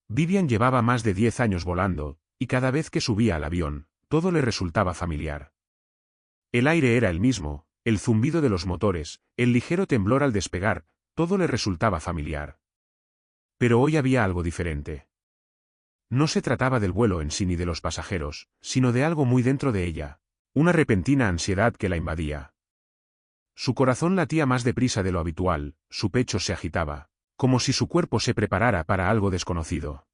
Vivian llevaba más de 10 años volando, y cada vez que subía al avión, todo le resultaba familiar. El aire era el mismo, el zumbido de los motores, el ligero temblor al despegar, todo le resultaba familiar. Pero hoy había algo diferente. No se trataba del vuelo en sí ni de los pasajeros, sino de algo muy dentro de ella, una repentina ansiedad que la invadía. Su corazón latía más deprisa de lo habitual, su pecho se agitaba, como si su cuerpo se preparara para algo desconocido.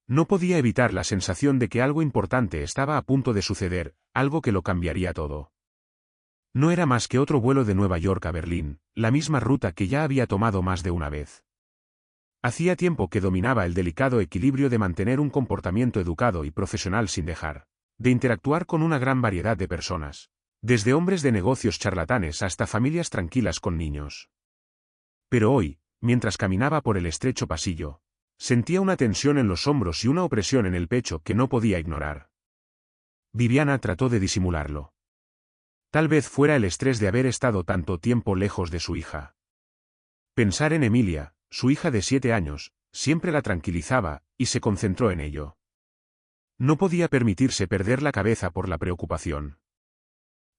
No podía evitar la sensación de que algo importante estaba a punto de suceder, algo que lo cambiaría todo. No era más que otro vuelo de Nueva York a Berlín, la misma ruta que ya había tomado más de una vez. Hacía tiempo que dominaba el delicado equilibrio de mantener un comportamiento educado y profesional sin dejar de interactuar con una gran variedad de personas, desde hombres de negocios charlatanes hasta familias tranquilas con niños. Pero hoy, mientras caminaba por el estrecho pasillo, sentía una tensión en los hombros y una opresión en el pecho que no podía ignorar. Viviana trató de disimularlo. Tal vez fuera el estrés de haber estado tanto tiempo lejos de su hija. Pensar en Emilia, su hija de 7 años, siempre la tranquilizaba, y se concentró en ello. No podía permitirse perder la cabeza por la preocupación.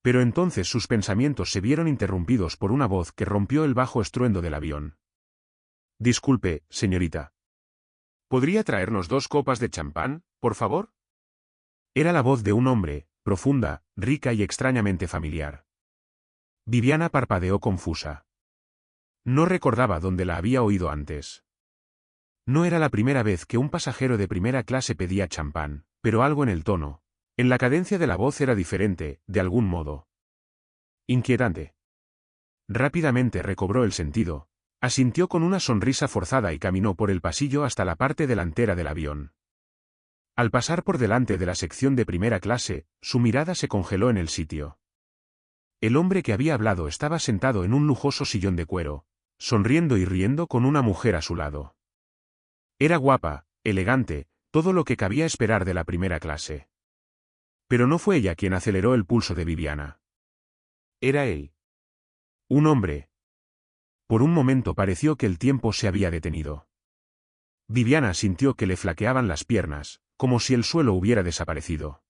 Pero entonces sus pensamientos se vieron interrumpidos por una voz que rompió el bajo estruendo del avión. «Disculpe, señorita. ¿Podría traernos 2 copas de champán, por favor?» Era la voz de un hombre, profunda, rica y extrañamente familiar. Viviana parpadeó confusa. No recordaba dónde la había oído antes. No era la primera vez que un pasajero de primera clase pedía champán, pero algo en el tono, en la cadencia de la voz era diferente, de algún modo. Inquietante. Rápidamente recobró el sentido, asintió con una sonrisa forzada y caminó por el pasillo hasta la parte delantera del avión. Al pasar por delante de la sección de primera clase, su mirada se congeló en el sitio. El hombre que había hablado estaba sentado en un lujoso sillón de cuero, sonriendo y riendo con una mujer a su lado. Era guapa, elegante, todo lo que cabía esperar de la primera clase. Pero no fue ella quien aceleró el pulso de Viviana. Era él. Un hombre. Por un momento pareció que el tiempo se había detenido. Viviana sintió que le flaqueaban las piernas, como si el suelo hubiera desaparecido.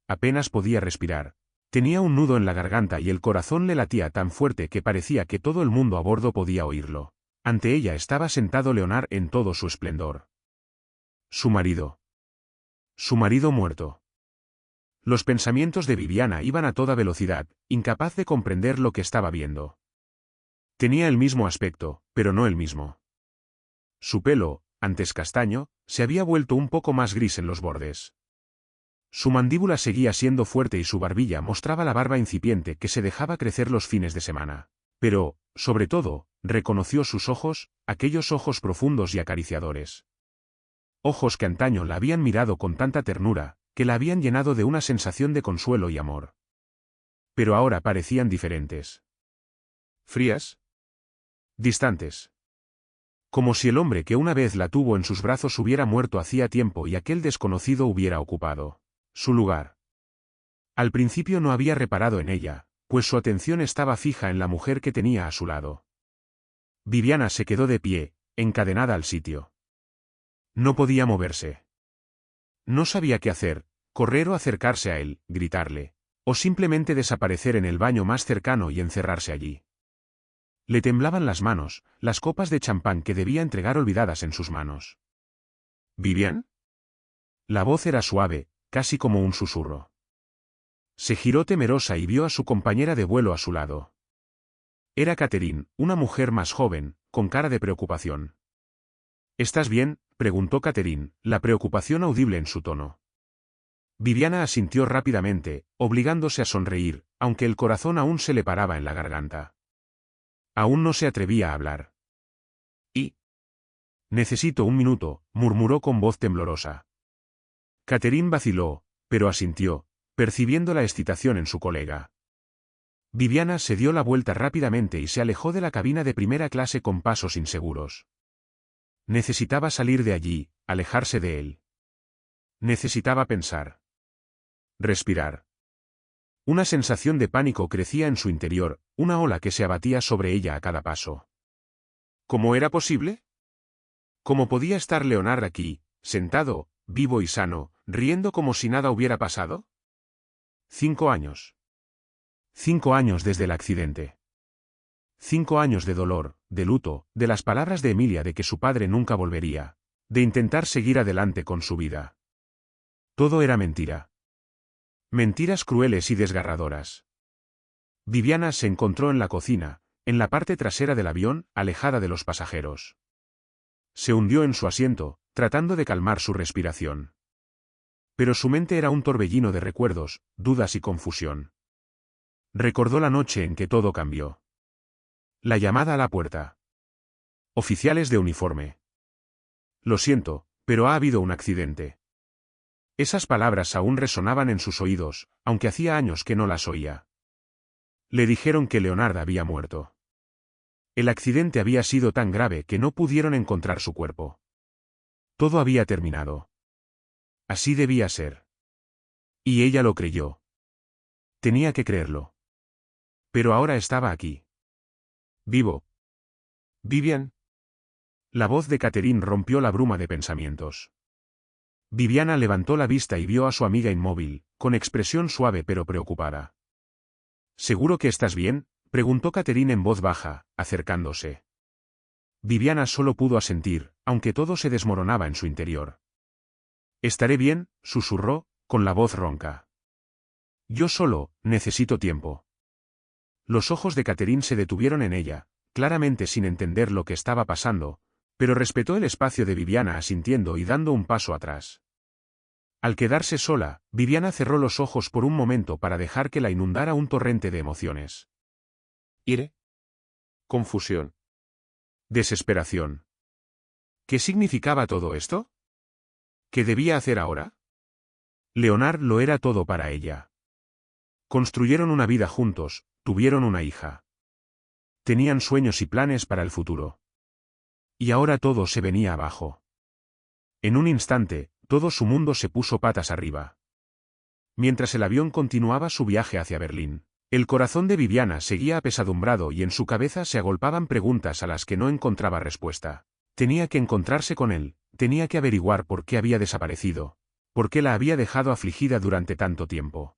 Apenas podía respirar. Tenía un nudo en la garganta y el corazón le latía tan fuerte que parecía que todo el mundo a bordo podía oírlo. Ante ella estaba sentado Leonard en todo su esplendor. Su marido. Su marido muerto. Los pensamientos de Viviana iban a toda velocidad, incapaz de comprender lo que estaba viendo. Tenía el mismo aspecto, pero no el mismo. Su pelo, antes castaño, se había vuelto un poco más gris en los bordes. Su mandíbula seguía siendo fuerte y su barbilla mostraba la barba incipiente que se dejaba crecer los fines de semana. Pero, sobre todo, reconoció sus ojos, aquellos ojos profundos y acariciadores. Ojos que antaño la habían mirado con tanta ternura, que la habían llenado de una sensación de consuelo y amor. Pero ahora parecían diferentes. Frías. Distantes. Como si el hombre que una vez la tuvo en sus brazos hubiera muerto hacía tiempo y aquel desconocido hubiera ocupado su lugar. Al principio no había reparado en ella, pues su atención estaba fija en la mujer que tenía a su lado. Viviana se quedó de pie, encadenada al sitio. No podía moverse. No sabía qué hacer, correr o acercarse a él, gritarle, o simplemente desaparecer en el baño más cercano y encerrarse allí. Le temblaban las manos, las copas de champán que debía entregar olvidadas en sus manos. ¿Vivian? La voz era suave, casi como un susurro. Se giró temerosa y vio a su compañera de vuelo a su lado. Era Catherine, una mujer más joven, con cara de preocupación. ¿Estás bien?, preguntó Catherine, la preocupación audible en su tono. Viviana asintió rápidamente, obligándose a sonreír, aunque el corazón aún se le paraba en la garganta. Aún no se atrevía a hablar. «Y. Necesito un minuto», murmuró con voz temblorosa. Catherine vaciló, pero asintió, percibiendo la excitación en su colega. Viviana se dio la vuelta rápidamente y se alejó de la cabina de primera clase con pasos inseguros. Necesitaba salir de allí, alejarse de él. Necesitaba pensar. Respirar. Una sensación de pánico crecía en su interior, una ola que se abatía sobre ella a cada paso. ¿Cómo era posible? ¿Cómo podía estar Leonard aquí, sentado, vivo y sano, riendo como si nada hubiera pasado? 5 años. 5 años desde el accidente. 5 años de dolor, de luto, de las palabras de Emilia de que su padre nunca volvería, de intentar seguir adelante con su vida. Todo era mentira. Mentiras crueles y desgarradoras. Viviana se encontró en la cocina, en la parte trasera del avión, alejada de los pasajeros. Se hundió en su asiento, tratando de calmar su respiración. Pero su mente era un torbellino de recuerdos, dudas y confusión. Recordó la noche en que todo cambió. La llamada a la puerta. Oficiales de uniforme. Lo siento, pero ha habido un accidente. Esas palabras aún resonaban en sus oídos, aunque hacía años que no las oía. Le dijeron que Leonard había muerto. El accidente había sido tan grave que no pudieron encontrar su cuerpo. Todo había terminado. Así debía ser. Y ella lo creyó. Tenía que creerlo. Pero ahora estaba aquí. Vivo. Vivian. La voz de Catherine rompió la bruma de pensamientos. Viviana levantó la vista y vio a su amiga inmóvil, con expresión suave pero preocupada. ¿Seguro que estás bien?, preguntó Catherine en voz baja, acercándose. Viviana solo pudo asentir, aunque todo se desmoronaba en su interior. Estaré bien, susurró, con la voz ronca. Yo solo, necesito tiempo. Los ojos de Catherine se detuvieron en ella, claramente sin entender lo que estaba pasando, pero respetó el espacio de Viviana asintiendo y dando un paso atrás. Al quedarse sola, Viviana cerró los ojos por un momento para dejar que la inundara un torrente de emociones. Ira. Confusión. Desesperación. ¿Qué significaba todo esto? ¿Qué debía hacer ahora? Leonard lo era todo para ella. Construyeron una vida juntos, tuvieron una hija. Tenían sueños y planes para el futuro. Y ahora todo se venía abajo. En un instante, todo su mundo se puso patas arriba. Mientras el avión continuaba su viaje hacia Berlín, el corazón de Viviana seguía apesadumbrado y en su cabeza se agolpaban preguntas a las que no encontraba respuesta. Tenía que encontrarse con él, tenía que averiguar por qué había desaparecido, por qué la había dejado afligida durante tanto tiempo.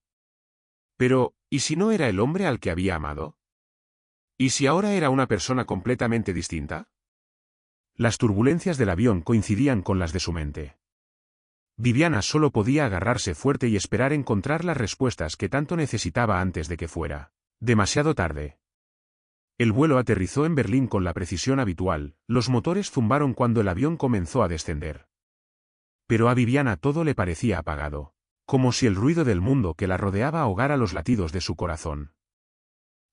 Pero, ¿y si no era el hombre al que había amado? ¿Y si ahora era una persona completamente distinta? Las turbulencias del avión coincidían con las de su mente. Viviana solo podía agarrarse fuerte y esperar encontrar las respuestas que tanto necesitaba antes de que fuera demasiado tarde. El vuelo aterrizó en Berlín con la precisión habitual, los motores zumbaron cuando el avión comenzó a descender. Pero a Viviana todo le parecía apagado, como si el ruido del mundo que la rodeaba ahogara los latidos de su corazón.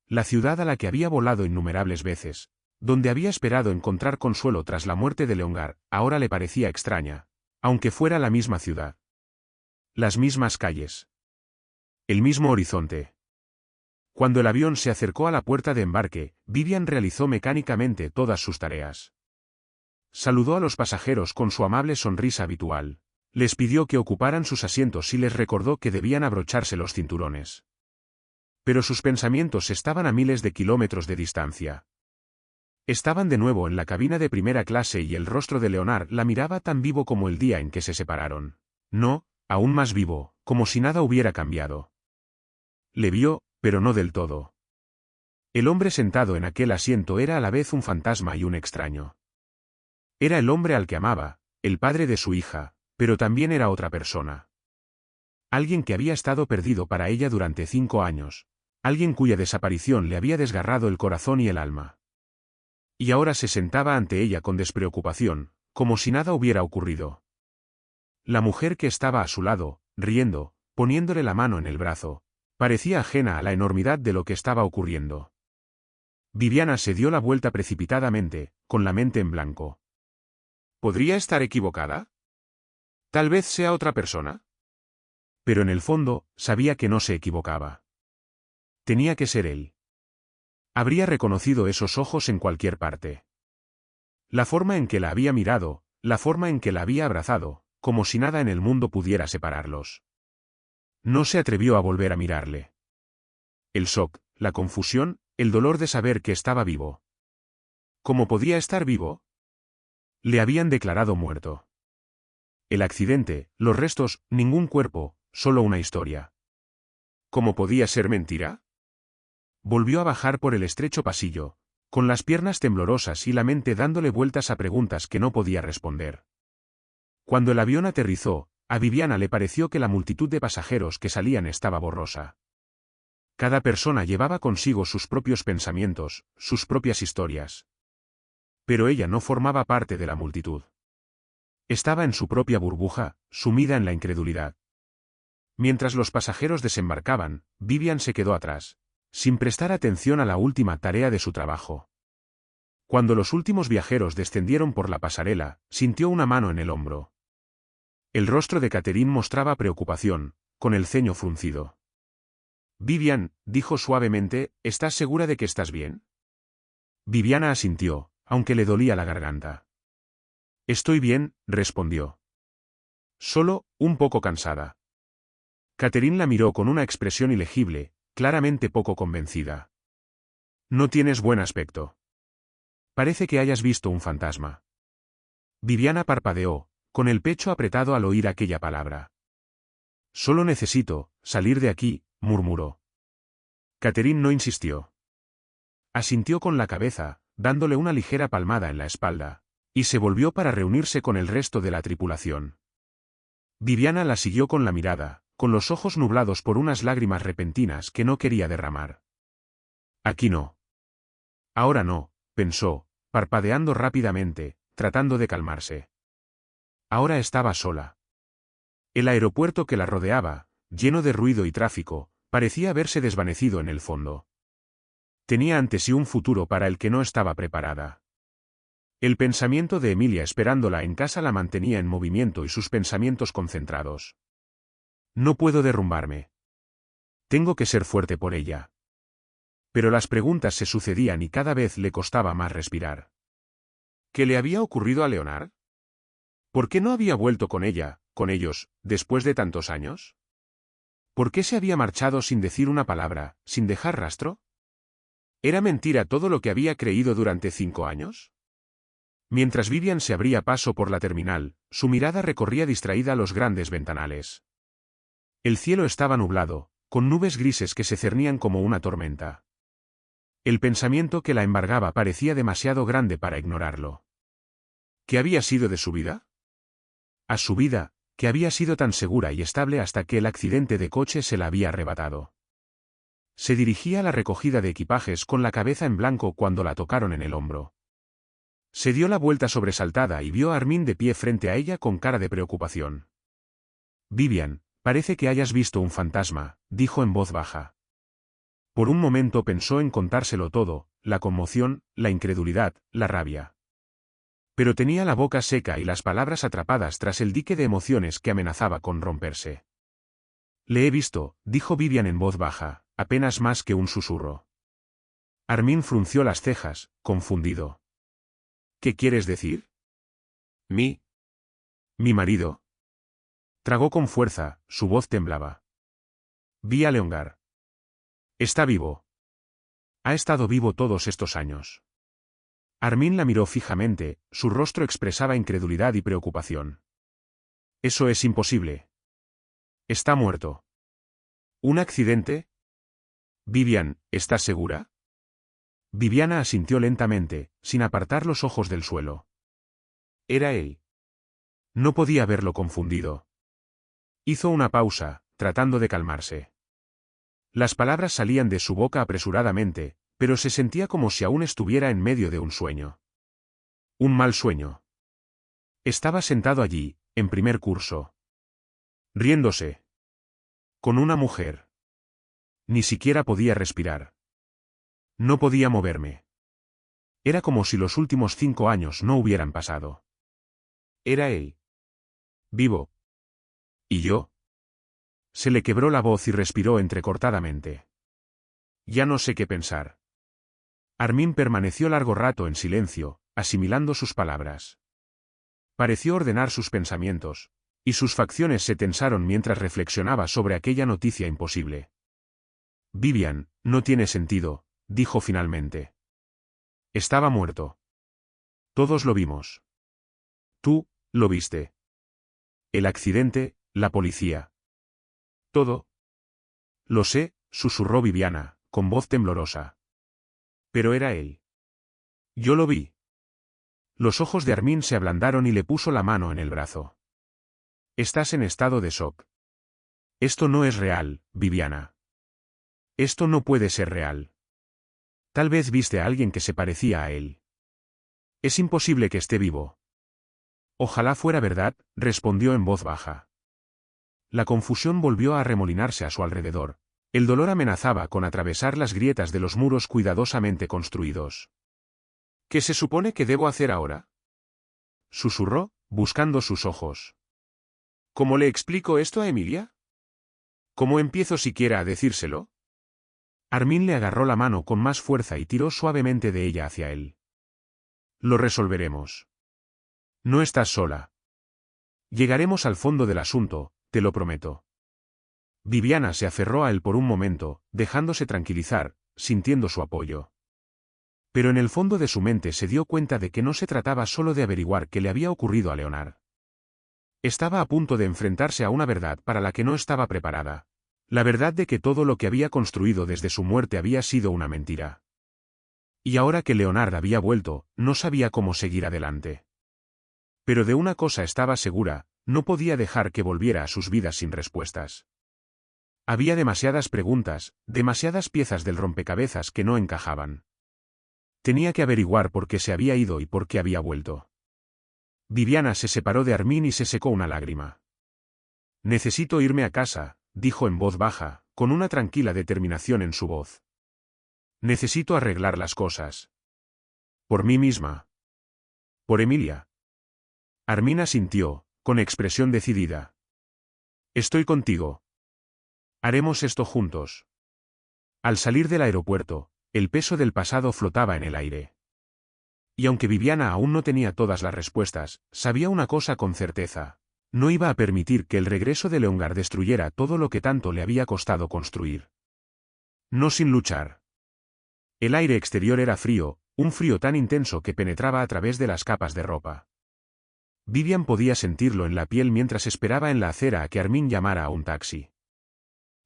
La ciudad a la que había volado innumerables veces, donde había esperado encontrar consuelo tras la muerte de Leonard, ahora le parecía extraña, aunque fuera la misma ciudad. Las mismas calles. El mismo horizonte. Cuando el avión se acercó a la puerta de embarque, Vivian realizó mecánicamente todas sus tareas. Saludó a los pasajeros con su amable sonrisa habitual. Les pidió que ocuparan sus asientos y les recordó que debían abrocharse los cinturones. Pero sus pensamientos estaban a miles de kilómetros de distancia. Estaban de nuevo en la cabina de primera clase y el rostro de Leonard la miraba tan vivo como el día en que se separaron. No, aún más vivo, como si nada hubiera cambiado. Le vio, pero no del todo. El hombre sentado en aquel asiento era a la vez un fantasma y un extraño. Era el hombre al que amaba, el padre de su hija, pero también era otra persona. Alguien que había estado perdido para ella durante 5 años, alguien cuya desaparición le había desgarrado el corazón y el alma. Y ahora se sentaba ante ella con despreocupación, como si nada hubiera ocurrido. La mujer que estaba a su lado, riendo, poniéndole la mano en el brazo, parecía ajena a la enormidad de lo que estaba ocurriendo. Viviana se dio la vuelta precipitadamente, con la mente en blanco. ¿Podría estar equivocada? ¿Tal vez sea otra persona? Pero en el fondo, sabía que no se equivocaba. Tenía que ser él. Habría reconocido esos ojos en cualquier parte. La forma en que la había mirado, la forma en que la había abrazado, como si nada en el mundo pudiera separarlos. No se atrevió a volver a mirarle. El shock, la confusión, el dolor de saber que estaba vivo. ¿Cómo podía estar vivo? Le habían declarado muerto. El accidente, los restos, ningún cuerpo, solo una historia. ¿Cómo podía ser mentira? Volvió a bajar por el estrecho pasillo, con las piernas temblorosas y la mente dándole vueltas a preguntas que no podía responder. Cuando el avión aterrizó, a Viviana le pareció que la multitud de pasajeros que salían estaba borrosa. Cada persona llevaba consigo sus propios pensamientos, sus propias historias. Pero ella no formaba parte de la multitud. Estaba en su propia burbuja, sumida en la incredulidad. Mientras los pasajeros desembarcaban, Vivian se quedó atrás, sin prestar atención a la última tarea de su trabajo. Cuando los últimos viajeros descendieron por la pasarela, sintió una mano en el hombro. El rostro de Catherine mostraba preocupación, con el ceño fruncido. Vivian, dijo suavemente, ¿estás segura de que estás bien? Viviana asintió, aunque le dolía la garganta. Estoy bien, respondió. Solo, un poco cansada. Catherine la miró con una expresión ilegible, claramente poco convencida. No tienes buen aspecto. Parece que hayas visto un fantasma. Viviana parpadeó, con el pecho apretado al oír aquella palabra. Solo necesito salir de aquí, murmuró. Catherine no insistió. Asintió con la cabeza, dándole una ligera palmada en la espalda, y se volvió para reunirse con el resto de la tripulación. Viviana la siguió con la mirada, con los ojos nublados por unas lágrimas repentinas que no quería derramar. Aquí no. Ahora no, pensó, parpadeando rápidamente, tratando de calmarse. Ahora estaba sola. El aeropuerto que la rodeaba, lleno de ruido y tráfico, parecía haberse desvanecido en el fondo. Tenía ante sí un futuro para el que no estaba preparada. El pensamiento de Emilia esperándola en casa la mantenía en movimiento y sus pensamientos concentrados. No puedo derrumbarme. Tengo que ser fuerte por ella. Pero las preguntas se sucedían y cada vez le costaba más respirar. ¿Qué le había ocurrido a Leonard? ¿Por qué no había vuelto con ella, con ellos, después de tantos años? ¿Por qué se había marchado sin decir una palabra, sin dejar rastro? ¿Era mentira todo lo que había creído durante 5 años? Mientras Vivian se abría paso por la terminal, su mirada recorría distraída los grandes ventanales. El cielo estaba nublado, con nubes grises que se cernían como una tormenta. El pensamiento que la embargaba parecía demasiado grande para ignorarlo. ¿Qué había sido de su vida? A su vida, que había sido tan segura y estable hasta que el accidente de coche se la había arrebatado. Se dirigía a la recogida de equipajes con la cabeza en blanco cuando la tocaron en el hombro. Se dio la vuelta sobresaltada y vio a Armin de pie frente a ella con cara de preocupación. Vivian, parece que hayas visto un fantasma, dijo en voz baja. Por un momento pensó en contárselo todo, la conmoción, la incredulidad, la rabia. Pero tenía la boca seca y las palabras atrapadas tras el dique de emociones que amenazaba con romperse. Le he visto, dijo Vivian en voz baja, apenas más que un susurro. Armin frunció las cejas, confundido. ¿Qué quieres decir? Mi marido. Tragó con fuerza, su voz temblaba. Vi a Leongar. Está vivo. Ha estado vivo todos estos años. Armin la miró fijamente, su rostro expresaba incredulidad y preocupación. Eso es imposible. Está muerto. ¿Un accidente? Vivian, ¿estás segura? Viviana asintió lentamente, sin apartar los ojos del suelo. Era él. No podía haberlo confundido. Hizo una pausa, tratando de calmarse. Las palabras salían de su boca apresuradamente, pero se sentía como si aún estuviera en medio de un sueño. Un mal sueño. Estaba sentado allí, en primer curso. Riéndose. Con una mujer. Ni siquiera podía respirar. No podía moverme. Era como si los últimos 5 años no hubieran pasado. Era él. Vivo. ¿Y yo? Se le quebró la voz y respiró entrecortadamente. Ya no sé qué pensar. Armin permaneció largo rato en silencio, asimilando sus palabras. Pareció ordenar sus pensamientos, y sus facciones se tensaron mientras reflexionaba sobre aquella noticia imposible. Vivian, no tiene sentido, dijo finalmente. Estaba muerto. Todos lo vimos. Tú, lo viste. El accidente, la policía. Todo. Lo sé, susurró Viviana, con voz temblorosa. Pero era él. Yo lo vi. Los ojos de Armin se ablandaron y le puso la mano en el brazo. Estás en estado de shock. Esto no es real, Viviana. Esto no puede ser real. Tal vez viste a alguien que se parecía a él. Es imposible que esté vivo. Ojalá fuera verdad, respondió en voz baja. La confusión volvió a arremolinarse a su alrededor. El dolor amenazaba con atravesar las grietas de los muros cuidadosamente construidos. ¿Qué se supone que debo hacer ahora? Susurró, buscando sus ojos. ¿Cómo le explico esto a Emilia? ¿Cómo empiezo siquiera a decírselo? Armin le agarró la mano con más fuerza y tiró suavemente de ella hacia él. Lo resolveremos. No estás sola. Llegaremos al fondo del asunto, te lo prometo. Viviana se aferró a él por un momento, dejándose tranquilizar, sintiendo su apoyo. Pero en el fondo de su mente se dio cuenta de que no se trataba solo de averiguar qué le había ocurrido a Leonard. Estaba a punto de enfrentarse a una verdad para la que no estaba preparada. La verdad de que todo lo que había construido desde su muerte había sido una mentira. Y ahora que Leonard había vuelto, no sabía cómo seguir adelante. Pero de una cosa estaba segura, no podía dejar que volviera a sus vidas sin respuestas. Había demasiadas preguntas, demasiadas piezas del rompecabezas que no encajaban. Tenía que averiguar por qué se había ido y por qué había vuelto. Viviana se separó de Armin y se secó una lágrima. Necesito irme a casa, dijo en voz baja, con una tranquila determinación en su voz. Necesito arreglar las cosas. Por mí misma. Por Emilia. Armin asintió, con expresión decidida. Estoy contigo. Haremos esto juntos. Al salir del aeropuerto, el peso del pasado flotaba en el aire. Y aunque Viviana aún no tenía todas las respuestas, sabía una cosa con certeza. No iba a permitir que el regreso de Leonard destruyera todo lo que tanto le había costado construir. No sin luchar. El aire exterior era frío, un frío tan intenso que penetraba a través de las capas de ropa. Vivian podía sentirlo en la piel mientras esperaba en la acera a que Armin llamara a un taxi.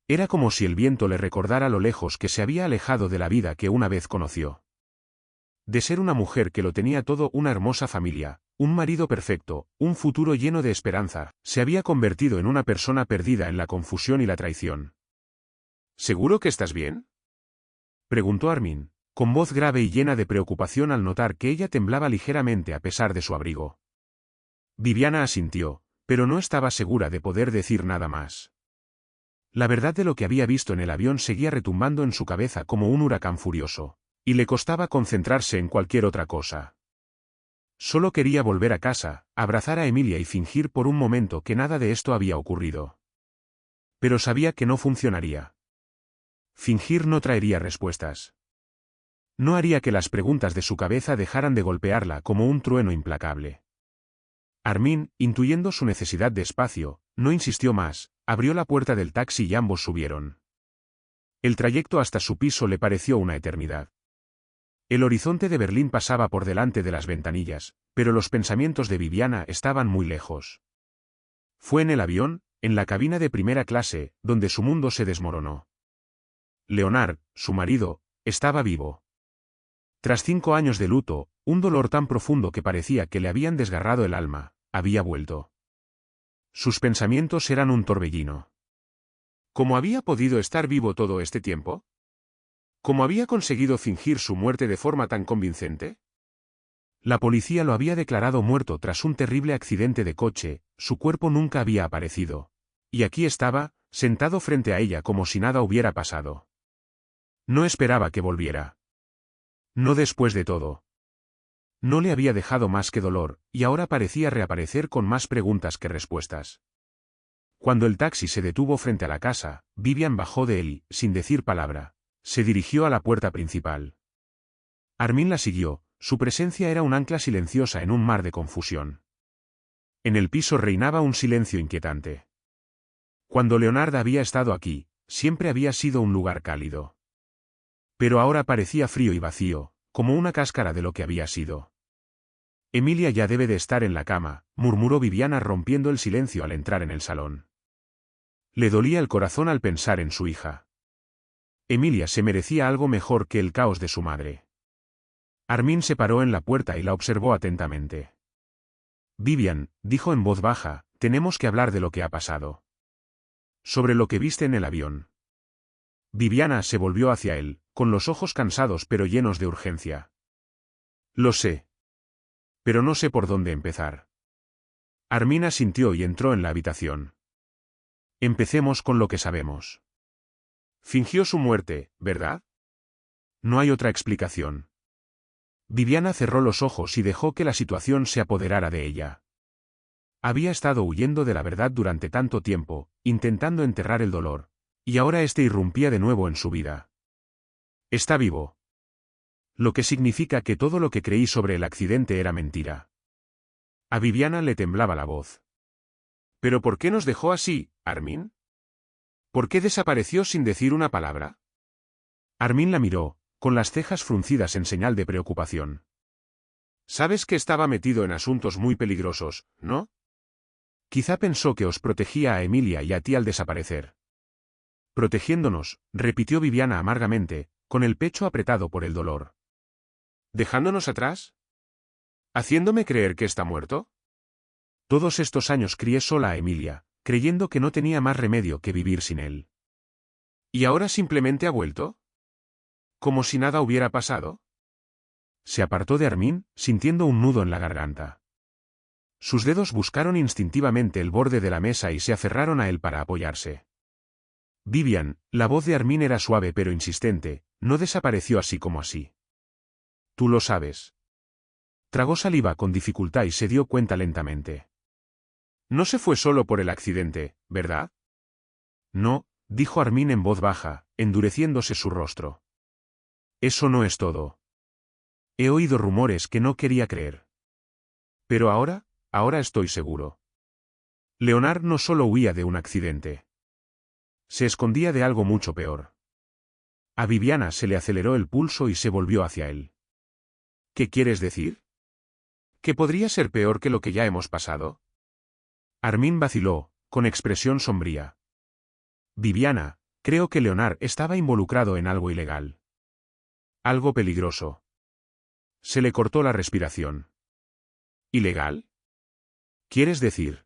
Era como si el viento le recordara lo lejos que se había alejado de la vida que una vez conoció. De ser una mujer que lo tenía todo, una hermosa familia, un marido perfecto, un futuro lleno de esperanza, se había convertido en una persona perdida en la confusión y la traición. ¿Seguro que estás bien?, preguntó Armin, con voz grave y llena de preocupación al notar que ella temblaba ligeramente a pesar de su abrigo. Viviana asintió, pero no estaba segura de poder decir nada más. La verdad de lo que había visto en el avión seguía retumbando en su cabeza como un huracán furioso, y le costaba concentrarse en cualquier otra cosa. Solo quería volver a casa, abrazar a Emilia y fingir por un momento que nada de esto había ocurrido. Pero sabía que no funcionaría. Fingir no traería respuestas. No haría que las preguntas de su cabeza dejaran de golpearla como un trueno implacable. Armin, intuyendo su necesidad de espacio, no insistió más, abrió la puerta del taxi y ambos subieron. El trayecto hasta su piso le pareció una eternidad. El horizonte de Berlín pasaba por delante de las ventanillas, pero los pensamientos de Viviana estaban muy lejos. Fue en el avión, en la cabina de primera clase, donde su mundo se desmoronó. Leonard, su marido, estaba vivo. Tras 5 años de luto, un dolor tan profundo que parecía que le habían desgarrado el alma, había vuelto. Sus pensamientos eran un torbellino. ¿Cómo había podido estar vivo todo este tiempo? ¿Cómo había conseguido fingir su muerte de forma tan convincente? La policía lo había declarado muerto tras un terrible accidente de coche, su cuerpo nunca había aparecido. Y aquí estaba, sentado frente a ella como si nada hubiera pasado. No esperaba que volviera. No después de todo. No le había dejado más que dolor, y ahora parecía reaparecer con más preguntas que respuestas. Cuando el taxi se detuvo frente a la casa, Vivian bajó de él y, sin decir palabra, se dirigió a la puerta principal. Armin la siguió, su presencia era un ancla silenciosa en un mar de confusión. En el piso reinaba un silencio inquietante. Cuando Leonard había estado aquí, siempre había sido un lugar cálido. Pero ahora parecía frío y vacío, como una cáscara de lo que había sido. Emilia ya debe de estar en la cama, murmuró Viviana rompiendo el silencio al entrar en el salón. Le dolía el corazón al pensar en su hija. Emilia se merecía algo mejor que el caos de su madre. Armin se paró en la puerta y la observó atentamente. Vivian, dijo en voz baja, tenemos que hablar de lo que ha pasado. Sobre lo que viste en el avión. Viviana se volvió hacia él, con los ojos cansados pero llenos de urgencia. Lo sé. Pero no sé por dónde empezar. Armin asintió y entró en la habitación. Empecemos con lo que sabemos. Fingió su muerte, ¿verdad? No hay otra explicación. Viviana cerró los ojos y dejó que la situación se apoderara de ella. Había estado huyendo de la verdad durante tanto tiempo, intentando enterrar el dolor, y ahora éste irrumpía de nuevo en su vida. Está vivo. Lo que significa que todo lo que creí sobre el accidente era mentira. A Viviana le temblaba la voz. ¿Pero por qué nos dejó así, Armin? ¿Por qué desapareció sin decir una palabra? Armin la miró, con las cejas fruncidas en señal de preocupación. Sabes que estaba metido en asuntos muy peligrosos, ¿no? Quizá pensó que os protegía a Emilia y a ti al desaparecer. Protegiéndonos, repitió Viviana amargamente, con el pecho apretado por el dolor. ¿Dejándonos atrás? ¿Haciéndome creer que está muerto? Todos estos años crié sola a Emilia, creyendo que no tenía más remedio que vivir sin él. ¿Y ahora simplemente ha vuelto? ¿Como si nada hubiera pasado? Se apartó de Armin, sintiendo un nudo en la garganta. Sus dedos buscaron instintivamente el borde de la mesa y se aferraron a él para apoyarse. Vivian, la voz de Armin era suave pero insistente, no desapareció así como así. Tú lo sabes. Tragó saliva con dificultad y se dio cuenta lentamente. No se fue solo por el accidente, ¿verdad? No, dijo Armin en voz baja, endureciéndose su rostro. Eso no es todo. He oído rumores que no quería creer. Pero ahora estoy seguro. Leonard no solo huía de un accidente. Se escondía de algo mucho peor. A Viviana se le aceleró el pulso y se volvió hacia él. ¿Qué quieres decir? ¿Que podría ser peor que lo que ya hemos pasado? Armin vaciló, con expresión sombría. Viviana, creo que Leonard estaba involucrado en algo ilegal. Algo peligroso. Se le cortó la respiración. ¿Ilegal? ¿Quieres decir?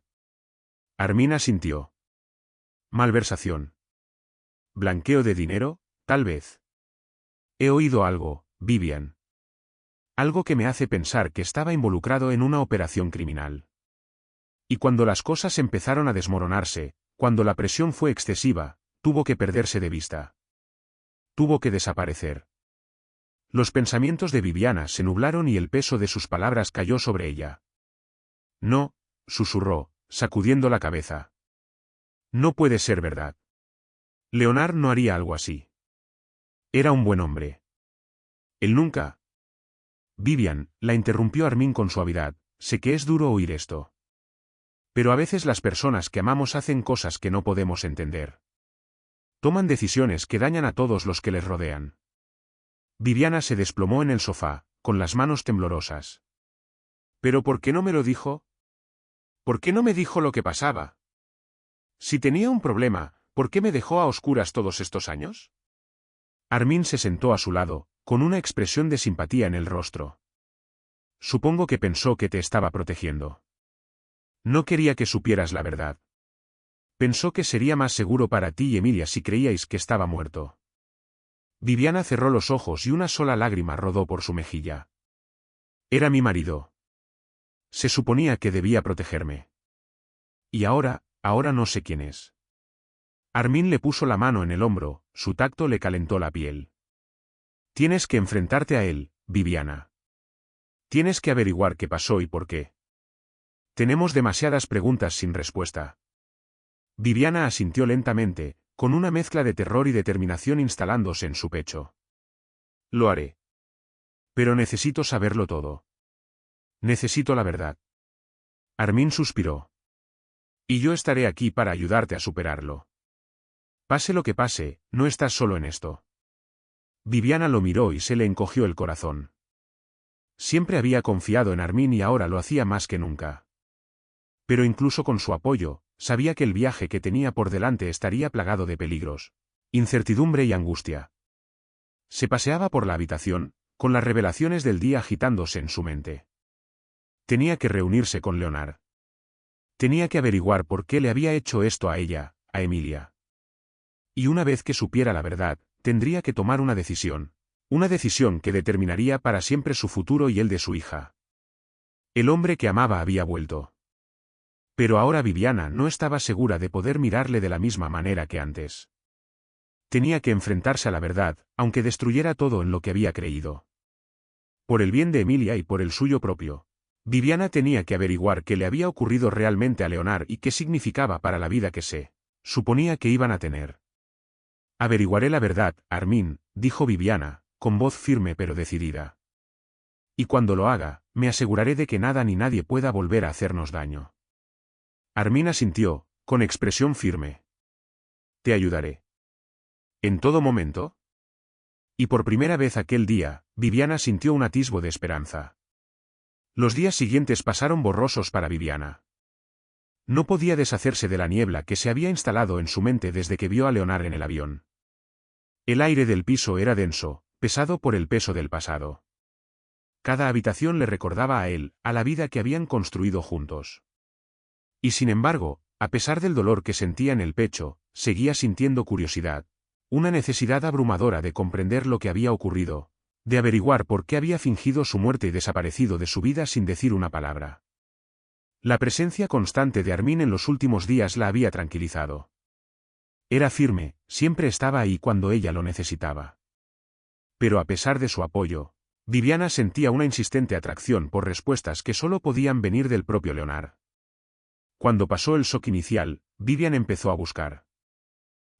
Armin asintió. Malversación. ¿Blanqueo de dinero, tal vez? He oído algo, Vivian. Algo que me hace pensar que estaba involucrado en una operación criminal. Y cuando las cosas empezaron a desmoronarse, cuando la presión fue excesiva, tuvo que perderse de vista. Tuvo que desaparecer. Los pensamientos de Viviana se nublaron y el peso de sus palabras cayó sobre ella. No, susurró, sacudiendo la cabeza. No puede ser verdad. Leonard no haría algo así. Era un buen hombre. Él nunca. Vivian, la interrumpió Armin con suavidad, sé que es duro oír esto. Pero a veces las personas que amamos hacen cosas que no podemos entender. Toman decisiones que dañan a todos los que les rodean. Viviana se desplomó en el sofá, con las manos temblorosas. ¿Pero por qué no me lo dijo? ¿Por qué no me dijo lo que pasaba? Si tenía un problema, ¿por qué me dejó a oscuras todos estos años? Armin se sentó a su lado, con una expresión de simpatía en el rostro. Supongo que pensó que te estaba protegiendo. No quería que supieras la verdad. Pensó que sería más seguro para ti y Emilia si creíais que estaba muerto. Viviana cerró los ojos y una sola lágrima rodó por su mejilla. Era mi marido. Se suponía que debía protegerme. Y ahora no sé quién es. Armin le puso la mano en el hombro, su tacto le calentó la piel. Tienes que enfrentarte a él, Viviana. Tienes que averiguar qué pasó y por qué. Tenemos demasiadas preguntas sin respuesta. Viviana asintió lentamente, con una mezcla de terror y determinación instalándose en su pecho. Lo haré. Pero necesito saberlo todo. Necesito la verdad. Armin suspiró. Y yo estaré aquí para ayudarte a superarlo. Pase lo que pase, no estás solo en esto. Viviana lo miró y se le encogió el corazón. Siempre había confiado en Armin y ahora lo hacía más que nunca. Pero incluso con su apoyo, sabía que el viaje que tenía por delante estaría plagado de peligros, incertidumbre y angustia. Se paseaba por la habitación, con las revelaciones del día agitándose en su mente. Tenía que reunirse con Leonard. Tenía que averiguar por qué le había hecho esto a ella, a Emilia. Y una vez que supiera la verdad, tendría que tomar una decisión que determinaría para siempre su futuro y el de su hija. El hombre que amaba había vuelto. Pero ahora Viviana no estaba segura de poder mirarle de la misma manera que antes. Tenía que enfrentarse a la verdad, aunque destruyera todo en lo que había creído. Por el bien de Emilia y por el suyo propio, Viviana tenía que averiguar qué le había ocurrido realmente a Leonard y qué significaba para la vida que se suponía que iban a tener. Averiguaré la verdad, Armin, dijo Viviana, con voz firme pero decidida. Y cuando lo haga, me aseguraré de que nada ni nadie pueda volver a hacernos daño. Armin asintió, con expresión firme. Te ayudaré. ¿En todo momento? Y por primera vez aquel día, Viviana sintió un atisbo de esperanza. Los días siguientes pasaron borrosos para Viviana. No podía deshacerse de la niebla que se había instalado en su mente desde que vio a Leonard en el avión. El aire del piso era denso, pesado por el peso del pasado. Cada habitación le recordaba a él, a la vida que habían construido juntos. Y sin embargo, a pesar del dolor que sentía en el pecho, seguía sintiendo curiosidad, una necesidad abrumadora de comprender lo que había ocurrido, de averiguar por qué había fingido su muerte y desaparecido de su vida sin decir una palabra. La presencia constante de Armin en los últimos días la había tranquilizado. Era firme, siempre estaba ahí cuando ella lo necesitaba. Pero a pesar de su apoyo, Viviana sentía una insistente atracción por respuestas que solo podían venir del propio Leonard. Cuando pasó el shock inicial, Vivian empezó a buscar.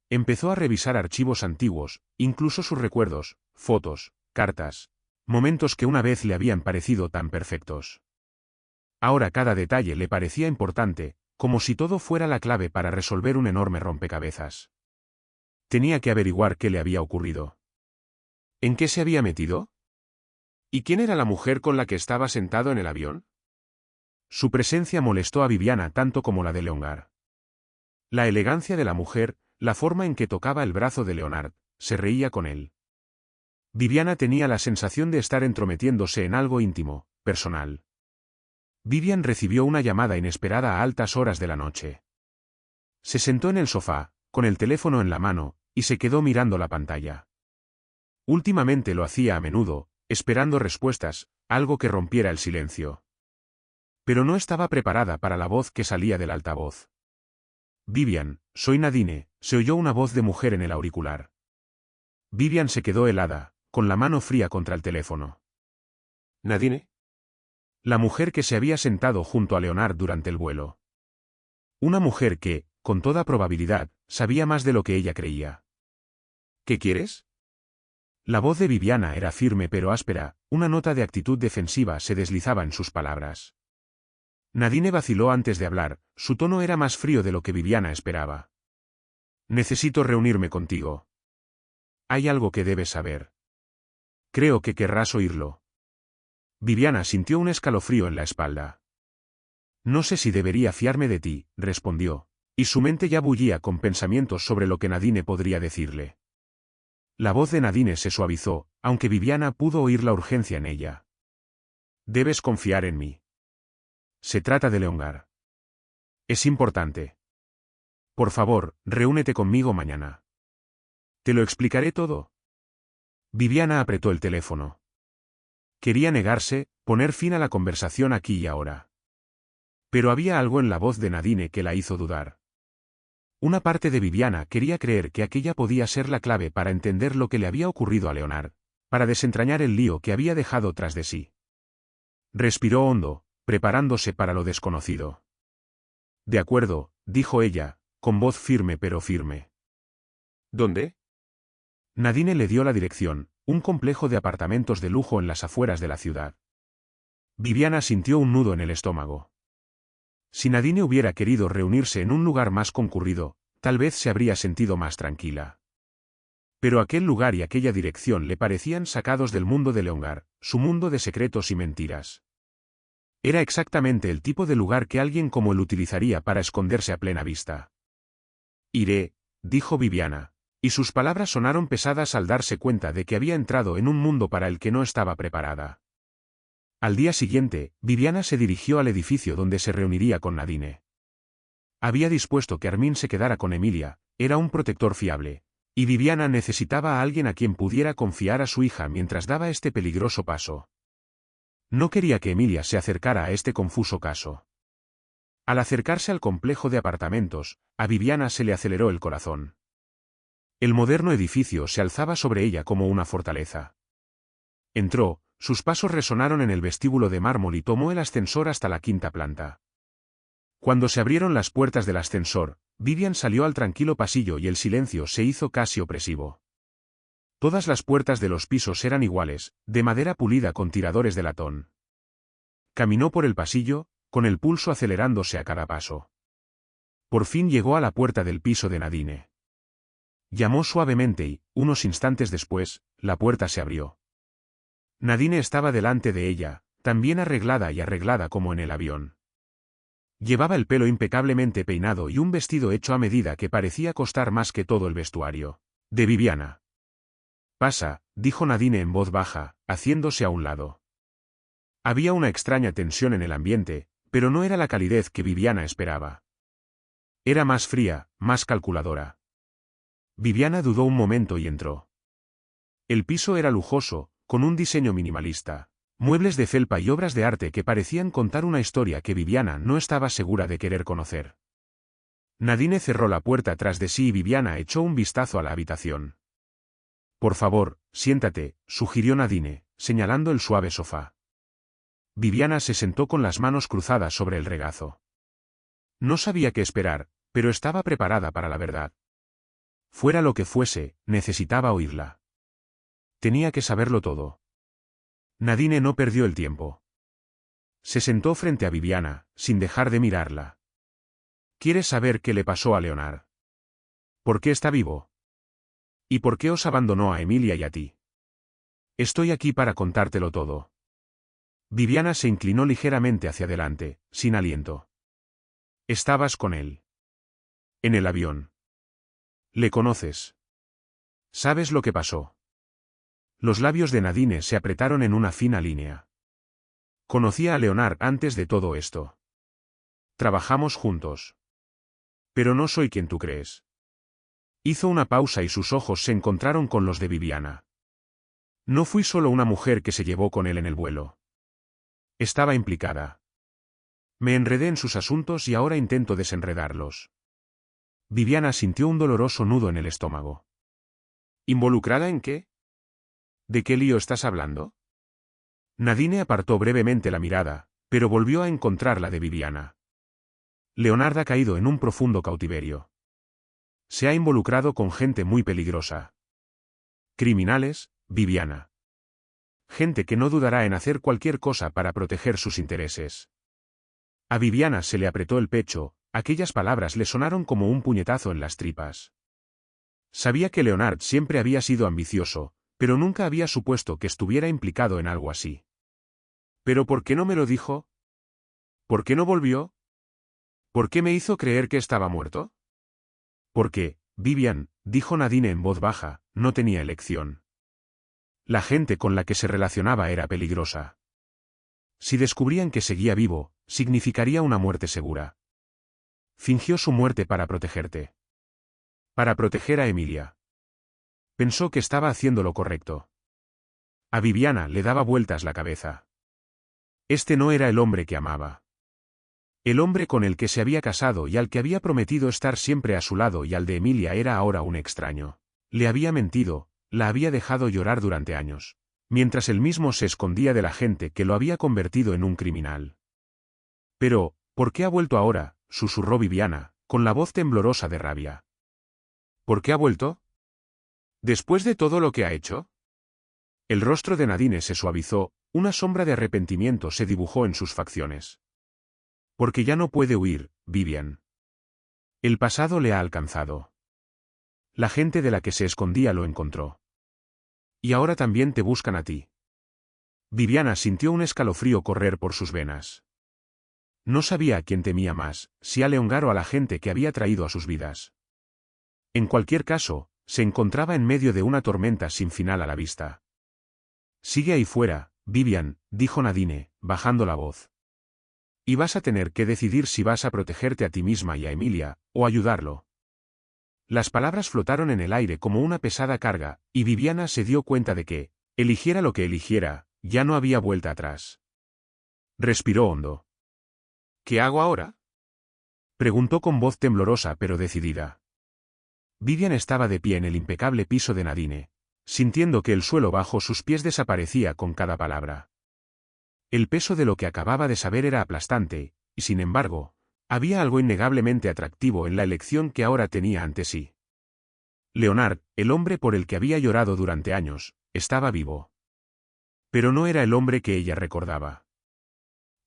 Empezó a revisar archivos antiguos, incluso sus recuerdos, fotos, cartas, momentos que una vez le habían parecido tan perfectos. Ahora cada detalle le parecía importante, como si todo fuera la clave para resolver un enorme rompecabezas. Tenía que averiguar qué le había ocurrido. ¿En qué se había metido? ¿Y quién era la mujer con la que estaba sentado en el avión? Su presencia molestó a Viviana tanto como la de Leonard. La elegancia de la mujer, la forma en que tocaba el brazo de Leonard, se reía con él. Viviana tenía la sensación de estar entrometiéndose en algo íntimo, personal. Vivian recibió una llamada inesperada a altas horas de la noche. Se sentó en el sofá, con el teléfono en la mano, y se quedó mirando la pantalla. Últimamente lo hacía a menudo, esperando respuestas, algo que rompiera el silencio. Pero no estaba preparada para la voz que salía del altavoz. Vivian, soy Nadine, se oyó una voz de mujer en el auricular. Vivian se quedó helada, con la mano fría contra el teléfono. ¿Nadine? La mujer que se había sentado junto a Leonard durante el vuelo. Una mujer que, con toda probabilidad, sabía más de lo que ella creía. ¿Qué quieres? La voz de Viviana era firme pero áspera, una nota de actitud defensiva se deslizaba en sus palabras. Nadine vaciló antes de hablar, su tono era más frío de lo que Viviana esperaba. Necesito reunirme contigo. Hay algo que debes saber. Creo que querrás oírlo. Viviana sintió un escalofrío en la espalda. No sé si debería fiarme de ti, respondió, y su mente ya bullía con pensamientos sobre lo que Nadine podría decirle. La voz de Nadine se suavizó, aunque Viviana pudo oír la urgencia en ella. Debes confiar en mí. Se trata de Leonard. Es importante. Por favor, reúnete conmigo mañana. Te lo explicaré todo. Viviana apretó el teléfono. Quería negarse, poner fin a la conversación aquí y ahora. Pero había algo en la voz de Nadine que la hizo dudar. Una parte de Viviana quería creer que aquella podía ser la clave para entender lo que le había ocurrido a Leonard, para desentrañar el lío que había dejado tras de sí. Respiró hondo, preparándose para lo desconocido. De acuerdo, dijo ella, con voz firme pero firme. ¿Dónde? Nadine le dio la dirección, un complejo de apartamentos de lujo en las afueras de la ciudad. Viviana sintió un nudo en el estómago. Si Nadine hubiera querido reunirse en un lugar más concurrido, tal vez se habría sentido más tranquila. Pero aquel lugar y aquella dirección le parecían sacados del mundo de Leonard, su mundo de secretos y mentiras. Era exactamente el tipo de lugar que alguien como él utilizaría para esconderse a plena vista. Iré, dijo Viviana, y sus palabras sonaron pesadas al darse cuenta de que había entrado en un mundo para el que no estaba preparada. Al día siguiente, Viviana se dirigió al edificio donde se reuniría con Nadine. Había dispuesto que Armin se quedara con Emilia, era un protector fiable, y Viviana necesitaba a alguien a quien pudiera confiar a su hija mientras daba este peligroso paso. No quería que Emilia se acercara a este confuso caso. Al acercarse al complejo de apartamentos, a Viviana se le aceleró el corazón. El moderno edificio se alzaba sobre ella como una fortaleza. Entró, sus pasos resonaron en el vestíbulo de mármol y tomó el ascensor hasta la quinta planta. Cuando se abrieron las puertas del ascensor, Vivian salió al tranquilo pasillo y el silencio se hizo casi opresivo. Todas las puertas de los pisos eran iguales, de madera pulida con tiradores de latón. Caminó por el pasillo, con el pulso acelerándose a cada paso. Por fin llegó a la puerta del piso de Nadine. Llamó suavemente y, unos instantes después, la puerta se abrió. Nadine estaba delante de ella, tan bien arreglada y arreglada como en el avión. Llevaba el pelo impecablemente peinado y un vestido hecho a medida que parecía costar más que todo el vestuario de Viviana. «Pasa», dijo Nadine en voz baja, haciéndose a un lado. Había una extraña tensión en el ambiente, pero no era la calidez que Viviana esperaba. Era más fría, más calculadora. Viviana dudó un momento y entró. El piso era lujoso, con un diseño minimalista, muebles de felpa y obras de arte que parecían contar una historia que Viviana no estaba segura de querer conocer. Nadine cerró la puerta tras de sí y Viviana echó un vistazo a la habitación. «Por favor, siéntate», sugirió Nadine, señalando el suave sofá. Viviana se sentó con las manos cruzadas sobre el regazo. No sabía qué esperar, pero estaba preparada para la verdad. Fuera lo que fuese, necesitaba oírla. Tenía que saberlo todo. Nadine no perdió el tiempo. Se sentó frente a Viviana, sin dejar de mirarla. «¿Quieres saber qué le pasó a Leonard? ¿Por qué está vivo? ¿Y por qué os abandonó a Emilia y a ti? Estoy aquí para contártelo todo». Viviana se inclinó ligeramente hacia adelante, sin aliento. «Estabas con él. En el avión. ¿Le conoces? ¿Sabes lo que pasó?» Los labios de Nadine se apretaron en una fina línea. «Conocía a Leonard antes de todo esto. Trabajamos juntos. Pero no soy quien tú crees». Hizo una pausa y sus ojos se encontraron con los de Viviana. «No fui solo una mujer que se llevó con él en el vuelo. Estaba implicada. Me enredé en sus asuntos y ahora intento desenredarlos». Viviana sintió un doloroso nudo en el estómago. «¿Involucrada en qué? ¿De qué lío estás hablando?» Nadine apartó brevemente la mirada, pero volvió a encontrar la de Viviana. «Leonard ha caído en un profundo cautiverio. Se ha involucrado con gente muy peligrosa. Criminales, Viviana. Gente que no dudará en hacer cualquier cosa para proteger sus intereses». A Viviana se le apretó el pecho, aquellas palabras le sonaron como un puñetazo en las tripas. Sabía que Leonard siempre había sido ambicioso, pero nunca había supuesto que estuviera implicado en algo así. «¿Pero por qué no me lo dijo? ¿Por qué no volvió? ¿Por qué me hizo creer que estaba muerto?» «Porque, Vivian», dijo Nadine en voz baja, «no tenía elección. La gente con la que se relacionaba era peligrosa. Si descubrían que seguía vivo, significaría una muerte segura. Fingió su muerte para protegerte. Para proteger a Emilia. Pensó que estaba haciendo lo correcto». A Viviana le daba vueltas la cabeza. Este no era el hombre que amaba. El hombre con el que se había casado y al que había prometido estar siempre a su lado y al de Emilia era ahora un extraño. Le había mentido, la había dejado llorar durante años, mientras él mismo se escondía de la gente que lo había convertido en un criminal. «Pero, ¿por qué ha vuelto ahora?», susurró Viviana, con la voz temblorosa de rabia. «¿Por qué ha vuelto? ¿Después de todo lo que ha hecho?». El rostro de Nadine se suavizó, una sombra de arrepentimiento se dibujó en sus facciones. «Porque ya no puede huir, Vivian. El pasado le ha alcanzado. La gente de la que se escondía lo encontró. Y ahora también te buscan a ti. Viviana sintió un escalofrío correr por sus venas. No sabía a quién temía más, si a Leongar o a la gente que había traído a sus vidas. En cualquier caso, se encontraba en medio de una tormenta sin final a la vista. Sigue ahí fuera, Vivian, dijo Nadine, bajando la voz. Y vas a tener que decidir si vas a protegerte a ti misma y a Emilia, o ayudarlo. Las palabras flotaron en el aire como una pesada carga, y Viviana se dio cuenta de que, eligiera lo que eligiera, ya no había vuelta atrás. Respiró hondo. ¿Qué hago ahora?, preguntó con voz temblorosa pero decidida. Vivian estaba de pie en el impecable piso de Nadine, sintiendo que el suelo bajo sus pies desaparecía con cada palabra. El peso de lo que acababa de saber era aplastante, y sin embargo, había algo innegablemente atractivo en la elección que ahora tenía ante sí. Leonard, el hombre por el que había llorado durante años, estaba vivo. Pero no era el hombre que ella recordaba.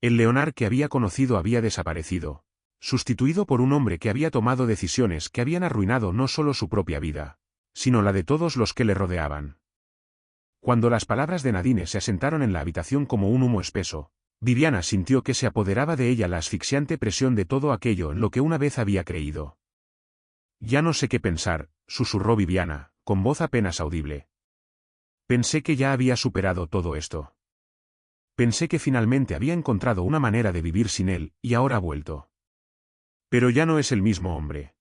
El Leonard que había conocido había desaparecido, sustituido por un hombre que había tomado decisiones que habían arruinado no solo su propia vida, sino la de todos los que le rodeaban. Cuando las palabras de Nadine se asentaron en la habitación como un humo espeso, Viviana sintió que se apoderaba de ella la asfixiante presión de todo aquello en lo que una vez había creído. Ya no sé qué pensar, susurró Viviana, con voz apenas audible. Pensé que ya había superado todo esto. Pensé que finalmente había encontrado una manera de vivir sin él, y ahora ha vuelto. Pero ya no es el mismo hombre.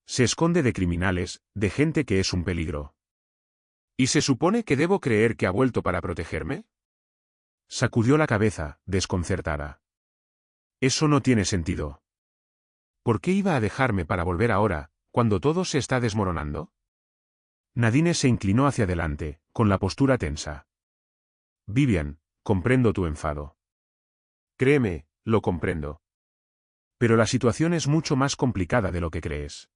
Se esconde de criminales, de gente que es un peligro. ¿Y se supone que debo creer que ha vuelto para protegerme? Sacudió la cabeza, desconcertada. Eso no tiene sentido. ¿Por qué iba a dejarme para volver ahora, cuando todo se está desmoronando? Nadine se inclinó hacia adelante, con la postura tensa. Vivian, comprendo tu enfado. Créeme, lo comprendo. Pero la situación es mucho más complicada de lo que crees.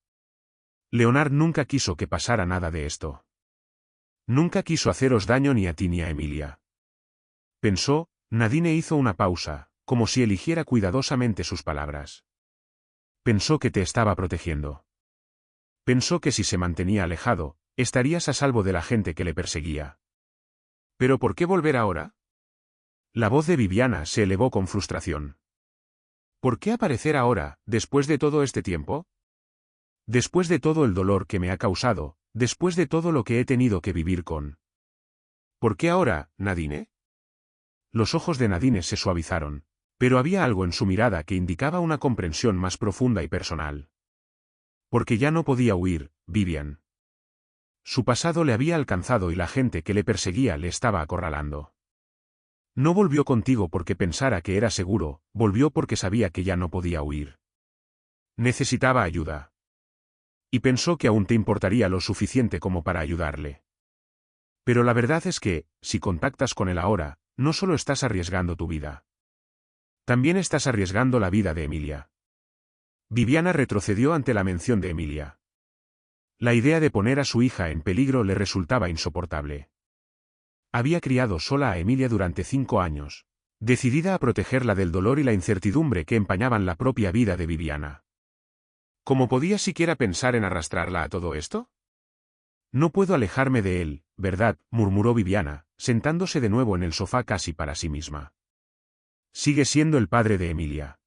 Leonard nunca quiso que pasara nada de esto. Nunca quiso haceros daño ni a ti ni a Emilia. Pensó, Nadine hizo una pausa, como si eligiera cuidadosamente sus palabras. Pensó que te estaba protegiendo. Pensó que si se mantenía alejado, estarías a salvo de la gente que le perseguía. ¿Pero por qué volver ahora? La voz de Viviana se elevó con frustración. ¿Por qué aparecer ahora, después de todo este tiempo? Después de todo el dolor que me ha causado, después de todo lo que he tenido que vivir con. ¿Por qué ahora, Nadine? Los ojos de Nadine se suavizaron, pero había algo en su mirada que indicaba una comprensión más profunda y personal. Porque ya no podía huir, Vivian. Su pasado le había alcanzado y la gente que le perseguía le estaba acorralando. No volvió contigo porque pensara que era seguro, volvió porque sabía que ya no podía huir. Necesitaba ayuda. Y pensó que aún te importaría lo suficiente como para ayudarle. Pero la verdad es que, si contactas con él ahora, no solo estás arriesgando tu vida. También estás arriesgando la vida de Emilia. Viviana retrocedió ante la mención de Emilia. La idea de poner a su hija en peligro le resultaba insoportable. Había criado sola a Emilia durante 5 años, decidida a protegerla del dolor y la incertidumbre que empañaban la propia vida de Viviana. ¿Cómo podía siquiera pensar en arrastrarla a todo esto? No puedo alejarme de él, ¿verdad?, murmuró Viviana, sentándose de nuevo en el sofá casi para sí misma. Sigue siendo el padre de Emilia.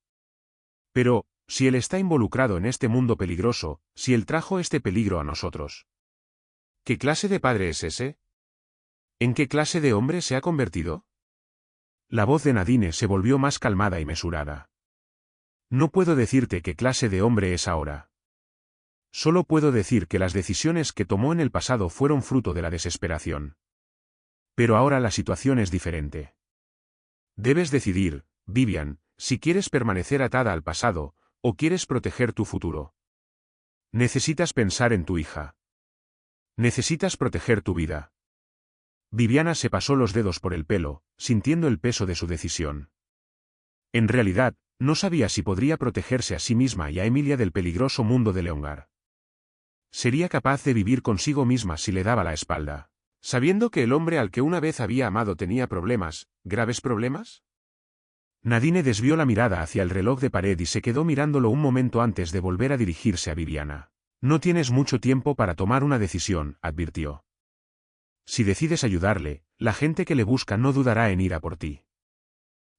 Pero, si él está involucrado en este mundo peligroso, si él trajo este peligro a nosotros. ¿Qué clase de padre es ese? ¿En qué clase de hombre se ha convertido? La voz de Nadine se volvió más calmada y mesurada. No puedo decirte qué clase de hombre es ahora. Solo puedo decir que las decisiones que tomó en el pasado fueron fruto de la desesperación. Pero ahora la situación es diferente. Debes decidir, Vivian, si quieres permanecer atada al pasado, o quieres proteger tu futuro. Necesitas pensar en tu hija. Necesitas proteger tu vida. Viviana se pasó los dedos por el pelo, sintiendo el peso de su decisión. En realidad, no sabía si podría protegerse a sí misma y a Emilia del peligroso mundo de Leongar. ¿Sería capaz de vivir consigo misma si le daba la espalda, sabiendo que el hombre al que una vez había amado tenía problemas, graves problemas? Nadine desvió la mirada hacia el reloj de pared y se quedó mirándolo un momento antes de volver a dirigirse a Viviana. No tienes mucho tiempo para tomar una decisión, advirtió. Si decides ayudarle, la gente que le busca no dudará en ir a por ti.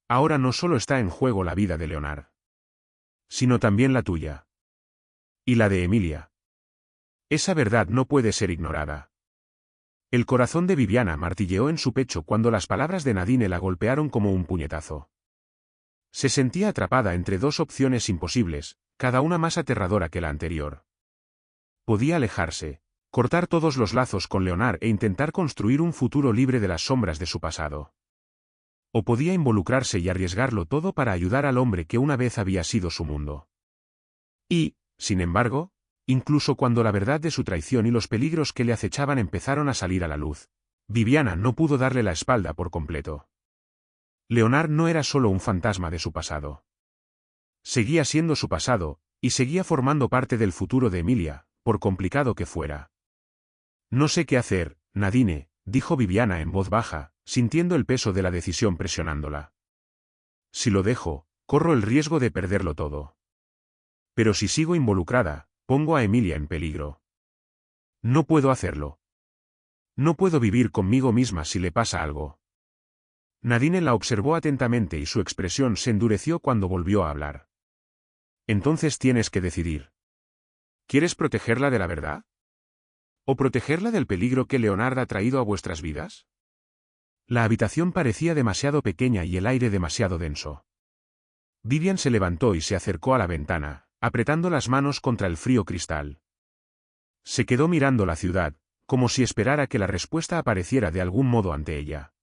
Ahora no solo está en juego la vida de Leonard, sino también la tuya. Y la de Emilia. Esa verdad no puede ser ignorada. El corazón de Viviana martilleó en su pecho cuando las palabras de Nadine la golpearon como un puñetazo. Se sentía atrapada entre dos opciones imposibles, cada una más aterradora que la anterior. Podía alejarse, cortar todos los lazos con Leonard e intentar construir un futuro libre de las sombras de su pasado. O podía involucrarse y arriesgarlo todo para ayudar al hombre que una vez había sido su mundo. Y, sin embargo, incluso cuando la verdad de su traición y los peligros que le acechaban empezaron a salir a la luz, Viviana no pudo darle la espalda por completo. Leonard no era solo un fantasma de su pasado. Seguía siendo su pasado, y seguía formando parte del futuro de Emilia, por complicado que fuera. No sé qué hacer, Nadine, dijo Viviana en voz baja, sintiendo el peso de la decisión presionándola. Si lo dejo, corro el riesgo de perderlo todo. Pero si sigo involucrada, pongo a Emilia en peligro. No puedo hacerlo. No puedo vivir conmigo misma si le pasa algo. Nadine la observó atentamente y su expresión se endureció cuando volvió a hablar. Entonces tienes que decidir. ¿Quieres protegerla de la verdad? ¿O protegerla del peligro que Leonard ha traído a vuestras vidas? La habitación parecía demasiado pequeña y el aire demasiado denso. Vivian se levantó y se acercó a la ventana, apretando las manos contra el frío cristal. Se quedó mirando la ciudad, como si esperara que la respuesta apareciera de algún modo ante ella.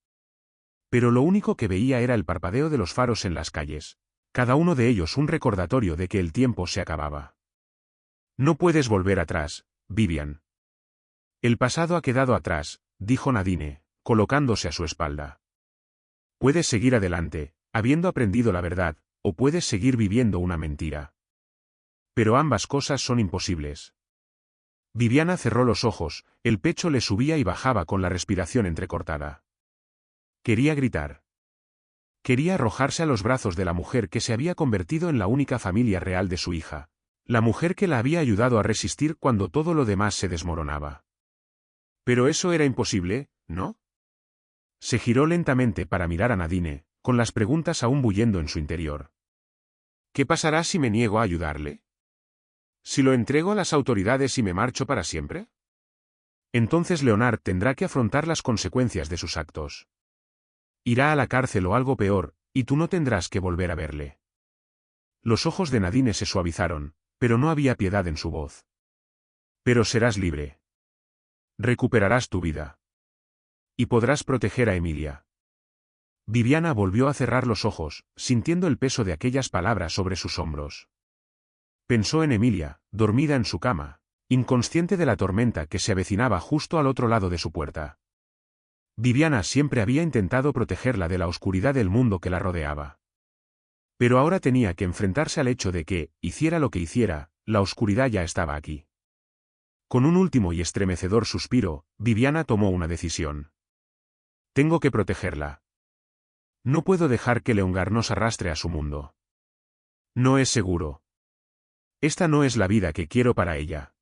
Pero lo único que veía era el parpadeo de los faros en las calles, cada uno de ellos un recordatorio de que el tiempo se acababa. No puedes volver atrás, Vivian. El pasado ha quedado atrás, dijo Nadine, colocándose a su espalda. Puedes seguir adelante, habiendo aprendido la verdad, o puedes seguir viviendo una mentira. Pero ambas cosas son imposibles. Viviana cerró los ojos, el pecho le subía y bajaba con la respiración entrecortada. Quería gritar. Quería arrojarse a los brazos de la mujer que se había convertido en la única familia real de su hija, la mujer que la había ayudado a resistir cuando todo lo demás se desmoronaba. Pero eso era imposible, ¿no? Se giró lentamente para mirar a Nadine, con las preguntas aún bullendo en su interior. ¿Qué pasará si me niego a ayudarle? ¿Si lo entrego a las autoridades y me marcho para siempre? Entonces Leonard tendrá que afrontar las consecuencias de sus actos. Irá a la cárcel o algo peor, y tú no tendrás que volver a verle. Los ojos de Nadine se suavizaron, pero no había piedad en su voz. Pero serás libre. Recuperarás tu vida. Y podrás proteger a Emilia. Viviana volvió a cerrar los ojos, sintiendo el peso de aquellas palabras sobre sus hombros. Pensó en Emilia, dormida en su cama, inconsciente de la tormenta que se avecinaba justo al otro lado de su puerta. Viviana siempre había intentado protegerla de la oscuridad del mundo que la rodeaba. Pero ahora tenía que enfrentarse al hecho de que, hiciera lo que hiciera, la oscuridad ya estaba aquí. Con un último y estremecedor suspiro, Viviana tomó una decisión. Tengo que protegerla. No puedo dejar que Leonard nos arrastre a su mundo. No es seguro. Esta no es la vida que quiero para ella.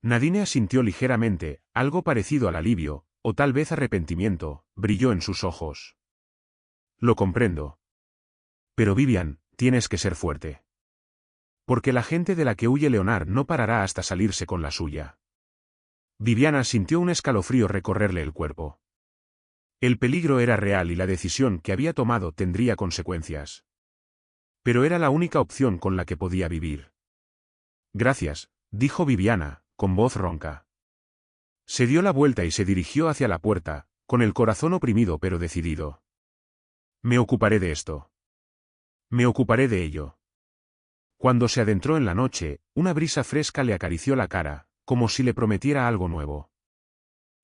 Nadine asintió ligeramente, algo parecido al alivio, o tal vez arrepentimiento, brilló en sus ojos. Lo comprendo. Pero Vivian, tienes que ser fuerte. Porque la gente de la que huye Leonard no parará hasta salirse con la suya. Viviana sintió un escalofrío recorrerle el cuerpo. El peligro era real y la decisión que había tomado tendría consecuencias. Pero era la única opción con la que podía vivir. Gracias, dijo Viviana, con voz ronca. Se dio la vuelta y se dirigió hacia la puerta, con el corazón oprimido pero decidido. Me ocuparé de esto. Me ocuparé de ello. Cuando se adentró en la noche, una brisa fresca le acarició la cara, como si le prometiera algo nuevo.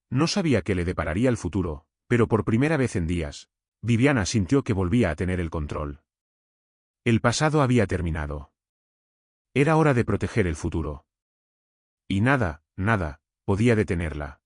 No sabía qué le depararía el futuro, pero por primera vez en días, Viviana sintió que volvía a tener el control. El pasado había terminado. Era hora de proteger el futuro. Y nada, podía detenerla.